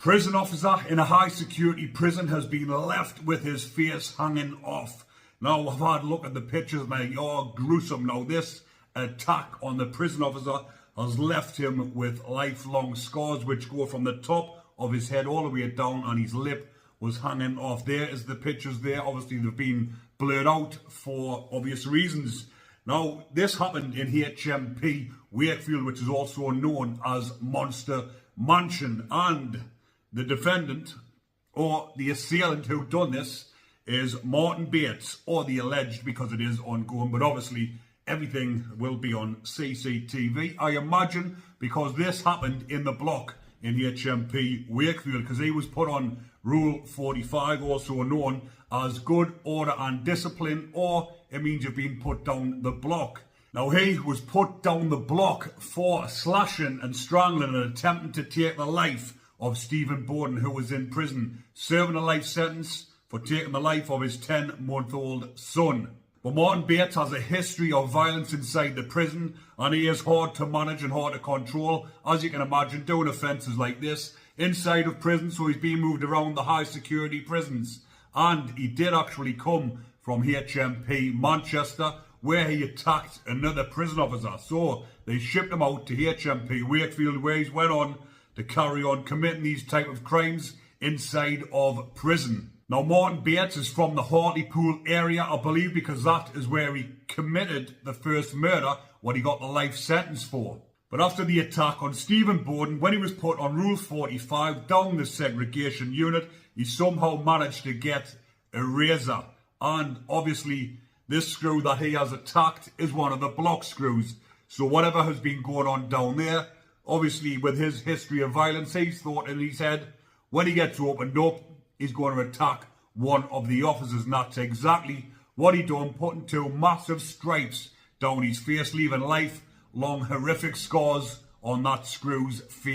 Prison officer in a high security prison has been left with his face hanging off. Now, I've had a look at the pictures and they are gruesome. Now, this attack on the prison officer has left him with lifelong scars which go from the top of his head all the way down, and his lip was hanging off. There is the pictures there. Obviously, they've been blurred out for obvious reasons. Now, this happened in HMP Wakefield, which is also known as Monster Mansion, and the defendant, or the assailant who done this, is Martin Bates, or the alleged, because it is ongoing, but obviously everything will be on CCTV, I imagine, because this happened in the block in HMP Wakefield, because he was put on Rule 45, also known as Good Order and Discipline, or it means you've been put down the block. Now, he was put down the block for slashing and strangling and attempting to take the life of Stephen Borden, who was in prison, serving a life sentence for taking the life of his 10-month-old son. But Martin Bates has a history of violence inside the prison, and he is hard to manage and hard to control, as you can imagine, doing offences like this inside of prison, so he's being moved around the high security prisons. And he did actually come from HMP Manchester, where he attacked another prison officer. So they shipped him out to HMP Wakefield, where he's went on to carry on committing these type of crimes inside of prison. Now, Martin Bates is from the Hartlepool area, I believe, because that is where he committed the first murder, what he got the life sentence for. But after the attack on Stephen Borden, when he was put on Rule 45 down the segregation unit, he somehow managed to get a razor. And obviously, this screw that he has attacked is one of the block screws. So whatever has been going on down there, obviously with his history of violence, he's thought in his head, when he gets opened up, he's going to attack one of the officers. And that's exactly what he done, putting two massive stripes down his face, leaving lifelong horrific scars on that screw's face.